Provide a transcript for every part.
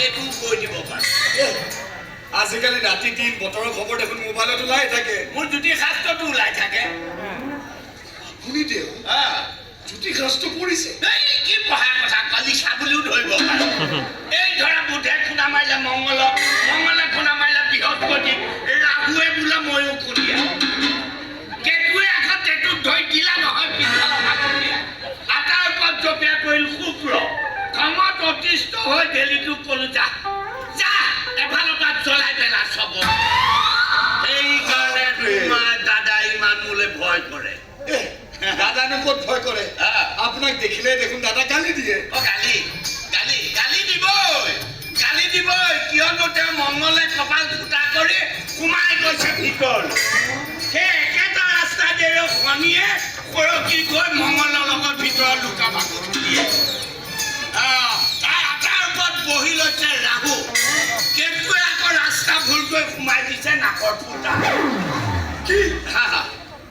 সেইটো কৈ দিব পাৰো আজিকালি ৰাতি দিন বতৰৰ খবৰ দেখোন মোবাইলত ওলাই থাকে মোৰ জ্যোতিষ শাস্ত্ৰটো ওলাই থাকে শুনি দিও জ্যোতিষ শাস্ত্ৰ পৰিছে এই কি পঢ়া কথা কালি চাবলৈও ধৰিব পাৰো এই ধৰা বুধে খুন্দা মাৰিলে মংগলক মংগলে খুন্দা মাৰিলে বৃহস্পতি ৰাহুৱে বোলে ময়ো খুন্দিয়া কেতুৱে আগত এইটো ধৰি দিলা নহয় পিছফালৰ ভাগত আটাৰ ওপৰত জপিয়াই পৰিল শুক্ৰ খঙত অতিষ্ঠ হৈ ডেলিটোক ক'লো যা যা এফালৰ পৰা জ্বলাই পেলা চব সেইকাৰণে তোমাৰ দাদা ইমান মোলে ভয় কৰে দাদানো ক'ত ভয় কৰে আপোনাক দেখিলে দেখোন দাদা গালি দিয়ে গালি গালি গালি দিবই কিয়নো তেওঁ মংগলে কপাল ফুটা কৰি সোমাই গৈছে ভিতৰ সেই একেটা ৰাস্তাদেৰে শনিয়ে সৰকি গৈ মংগলৰ লগত ভিতৰত লুকা ভাগত দিয়ে তাৰ আটাৰ ওপৰত বহি লৈছে ৰাহু কেতুৱে আকৌ ৰাস্তা ভুলকৈ সোমাই দিছে নাকৰ ফুটা কি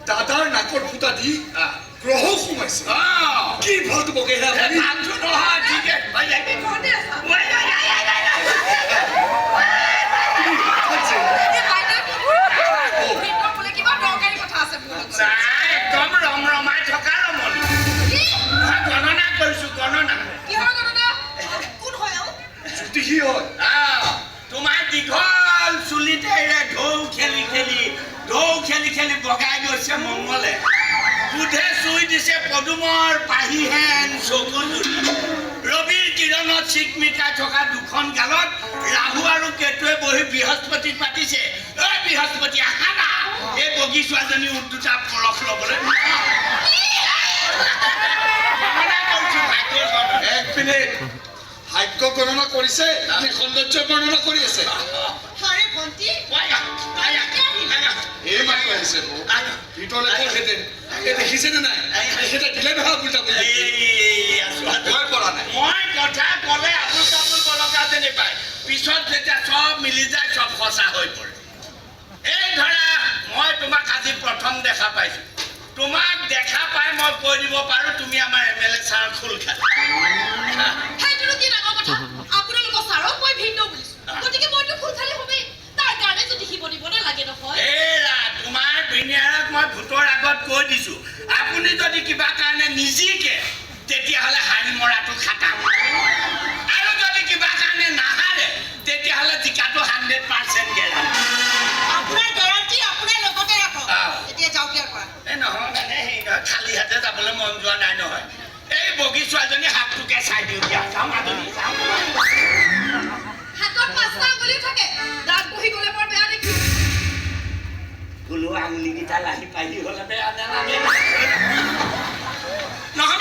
দাদাৰ নাকৰ ফুটা দি গ্ৰহ সোমাইছে কি ভালটো বকে ভালটো নহয় ঠিকে একদম ৰমৰমাই থকা ৰমণী গণনা কৰিছো গণনা জ্যোতিষী হয় তোমাৰ দীঘল চুলিতেৰে ঢৌ খেলি খেলি বগাই গৈছে মংগলে বুধে চুই দিছে পদুমৰ পাহিহেন চকুজুৰি ৰবিৰ কিৰণত চিকমিকাই থকা দুখন গালত ৰাহু আৰু কেতুৱে বহি বৃহস্পতিক পাতিছে ঐ বৃহস্পতি আহা না এই বগী ছোৱালীজনী দুটা পৰশ ল'বলৈ এক মিনিট ভাগ্য গণনা কৰিছে নে সৌন্দৰ্য গণনা কৰি আছে এই মাত্ৰ আহিছে ভিতৰলৈ খেতে দেখিছে নে নাই খেতে দিলে নহয় উল্টা ভয় কৰা নাই মই কথা ক'লে আবুল তাবুল বলকা যেনে পায় পিছত যেতিয়া চব মিলি যায় চব সঁচা হৈ পৰে এই ধৰা মই তোমাক আজি প্ৰথম দেখা পাইছো তোমাক দেখা পাই মই কৈ দিব পাৰো তুমি আমাৰ MLA ছাৰ খোল খালা সেইটোনো কি ডাঙৰ কথা আপোনালোকৰ ছাৰক মই ভিন্ন বুলিছো গতিকে মইতো খোল খালে হবেই তাৰ কাৰণে যদি শিব দিব নালাগে নহয় তোমাৰ ভিনিয়াৰক মই ভোটৰ আগত কৈ দিছো আপুনি যদি কিবা কাৰণে নিজিকে তেতিয়াহ'লে হাৰি মৰাটো খাটাম আৰু যদি কিবা কাৰণে নাহাৰে তেতিয়াহ'লে জিকাটো 100% গেৰাণ্টি আপোনাৰ গেৰাণ্টি আপোনাৰ লগতে ৰাখক এতিয়া যাওক ইয়াৰ পৰা নহয় মানে খালী হাতে যাবলৈ মন যোৱা নাই নহয় এই বগী ছোৱালীজনী হাতটোকে চাই দিওঁ দিয়া যাওঁ মাজনী হাতত পাঁচটা আঙুলি থাকে দাঁত বহি গ'লে বৰ বেয়া দেখি বোলো আঙুলিকেইটা লাহি পাহি হ'লে বেয়া নালাগে নহয়